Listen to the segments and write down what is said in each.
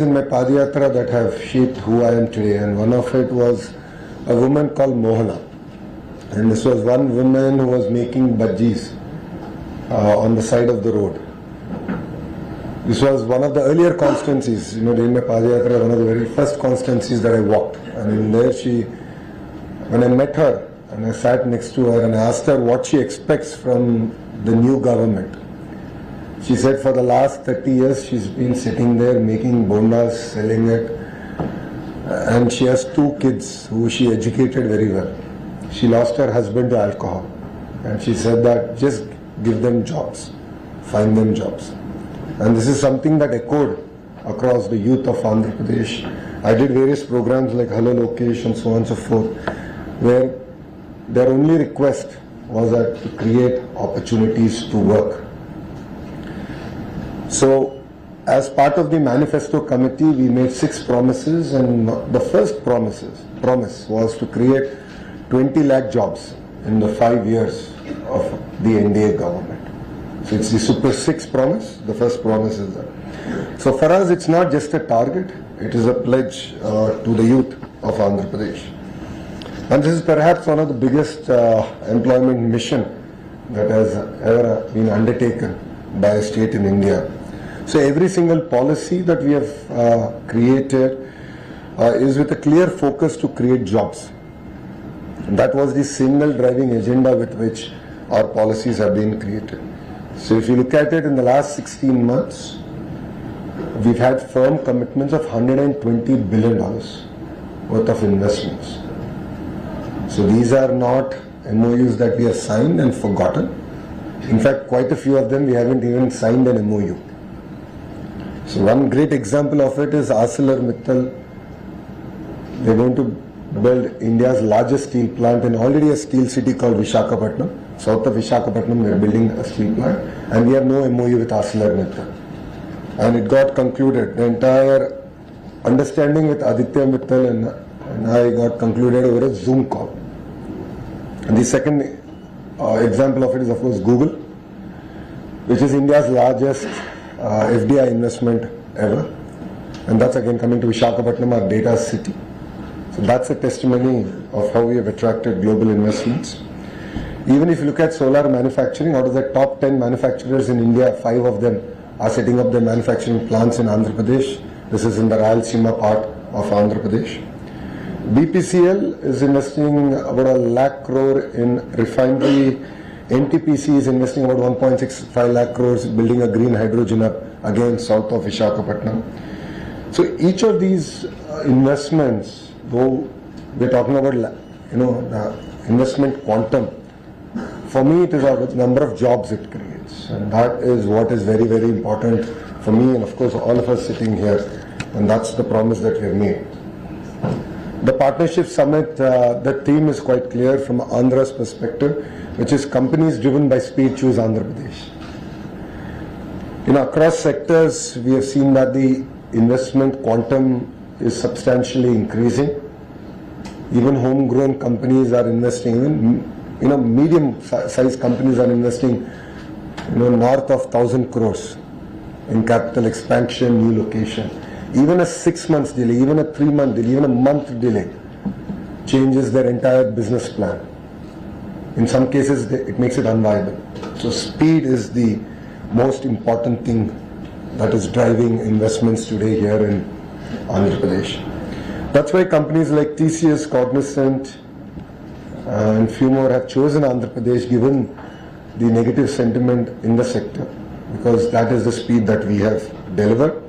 In my Padayatra that have shaped who I am today, and one of it was a woman called Mohana. And this was one woman who was making bhajis on the side of the road. This was one of the earlier constituencies, during my Padayatra, one of the very first constituencies that I walked. And in there when I met her and I sat next to her and I asked her what she expects from the new government. She said for the last 30 years she's been sitting there making bondas, selling it, and she has 2 kids who she educated very well. She lost her husband to alcohol, and she said that just give them jobs, find them jobs. And this is something that echoed across the youth of Andhra Pradesh. I did various programs like Nara Lokesh and so on and so forth, where their only request was that to create opportunities to work. So, as part of the manifesto committee, we made 6 promises, and the first promise was to create 20 lakh jobs in the 5 years of the NDA government. So it's the Super 6 promise. The first promise is that. So for us, it's not just a target; it is a pledge to the youth of Andhra Pradesh. And this is perhaps one of the biggest employment mission that has ever been undertaken by a state in India. So every single policy that we have created is with a clear focus to create jobs. And that was the single driving agenda with which our policies have been created. So if you look at it in the last 16 months, we've had firm commitments of $120 billion worth of investments. So these are not MOUs that we have signed and forgotten. In fact, quite a few of them we haven't even signed an MOU. So one great example of it is ArcelorMittal. They're going to build India's largest steel plant in already a steel city called Visakhapatnam. South of Visakhapatnam, they're building a steel plant, and we have no MOU with ArcelorMittal. And it got concluded. The entire understanding with Aditya Mittal and I got concluded over a Zoom call. And the second example of it is, of course, Google, which is India's largest FDI investment ever, and that's again coming to Visakhapatnam, our data city. So that's a testimony of how we have attracted global investments. Even if you look at solar manufacturing, out of the top 10 manufacturers in India, 5 of them are setting up their manufacturing plants in Andhra Pradesh. This is in the Rayalaseema part of Andhra Pradesh. BPCL is investing about 1 lakh crore in refinery. NTPC is investing about 1.65 lakh crores building a green hydrogen hub again south of Visakhapatnam. So each of these investments, though we're talking about the investment quantum, for me it is the number of jobs it creates, and that is what is very, very important for me and of course all of us sitting here, and that's the promise that we have made. The Partnership Summit, the theme is quite clear from Andhra's perspective, which is companies driven by speed choose Andhra Pradesh. Across sectors, we have seen that the investment quantum is substantially increasing. Even homegrown companies are investing, even medium-sized companies are investing, north of 1,000 crores in capital expansion, new location. Even a 6 months delay, even a 3-month delay, even a month delay changes their entire business plan. In some cases, it makes it unviable. So speed is the most important thing that is driving investments today here in Andhra Pradesh. That's why companies like TCS, Cognizant, and few more have chosen Andhra Pradesh given the negative sentiment in the sector, because that is the speed that we have delivered.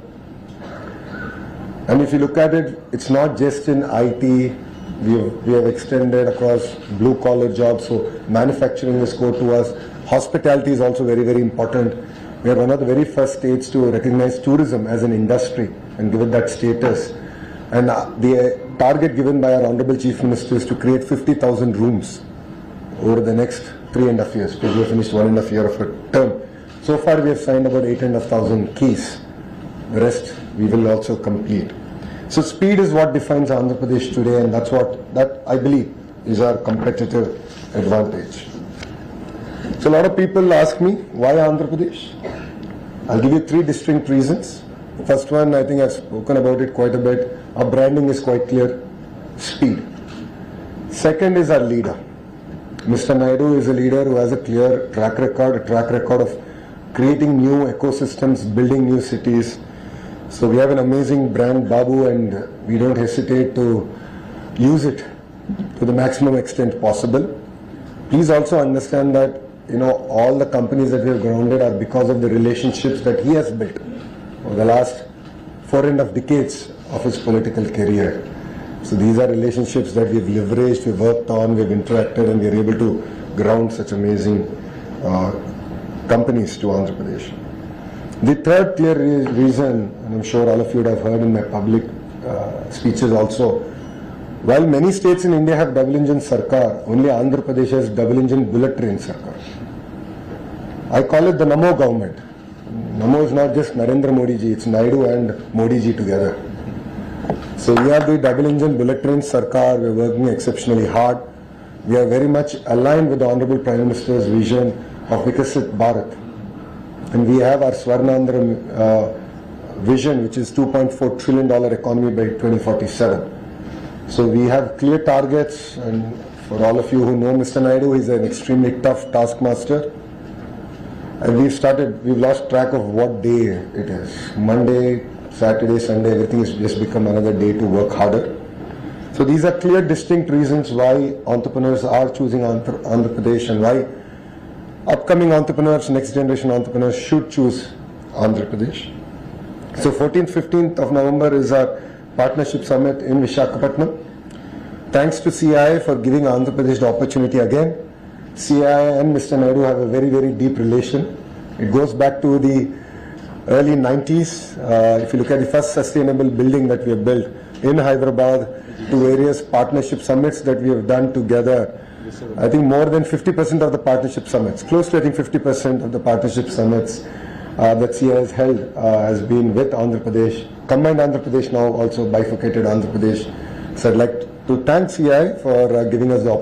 And if you look at it, it's not just in IT. We have extended across blue collar jobs, so manufacturing is core to us. Hospitality is also very, very important. We are one of the very first states to recognize tourism as an industry and give it that status. And the target given by our Honorable Chief Minister is to create 50,000 rooms over the next 3.5 years, because we have finished 1.5 year of a term. So far we have signed about 8,500 keys. The rest we will also complete. So speed is what defines Andhra Pradesh today, and that I believe is our competitive advantage. So a lot of people ask me, why Andhra Pradesh? I'll give you 3 distinct reasons. First one, I think I've spoken about it quite a bit. Our branding is quite clear. Speed. Second is our leader. Mr. Naidu is a leader who has a clear track record of creating new ecosystems, building new cities. So we have an amazing brand, Babu, and we don't hesitate to use it to the maximum extent possible. Please also understand that all the companies that we have grounded are because of the relationships that he has built over the last 4.5 decades of his political career. So these are relationships that we've leveraged, we've worked on, we've interacted, and we're able to ground such amazing companies to Andhra Pradesh. The third clear reason, and I'm sure all of you would have heard in my public speeches also, while many states in India have double engine sarkar, only Andhra Pradesh has double engine bullet train sarkar. I call it the Namo government. Namo is not just Narendra Modi ji, it's Naidu and Modi ji together. So we have the double engine bullet train sarkar, we're working exceptionally hard. We are very much aligned with the Honorable Prime Minister's vision of Vikasit Bharat. And we have our Swarnandhra vision, which is $2.4 trillion economy by 2047. So we have clear targets, and for all of you who know Mr. Naidu, he's an extremely tough taskmaster. And we've lost track of what day it is. Monday, Saturday, Sunday, everything has just become another day to work harder. So these are clear, distinct reasons why entrepreneurs are choosing Andhra Pradesh and why upcoming entrepreneurs, next generation entrepreneurs should choose Andhra Pradesh. So 14th, 15th of November is our partnership summit in Visakhapatnam. Thanks to CII for giving Andhra Pradesh the opportunity again. CII and Mr. Naidu have a very, very deep relation. It goes back to the early 90s. If you look at the first sustainable building that we have built in Hyderabad, to various partnership summits that we have done together, I think more than 50% of the partnership summits, close to I think 50% of the partnership summits that CII has held has been with Andhra Pradesh, combined Andhra Pradesh, now also bifurcated Andhra Pradesh. So I'd like to thank CII for giving us the opportunity.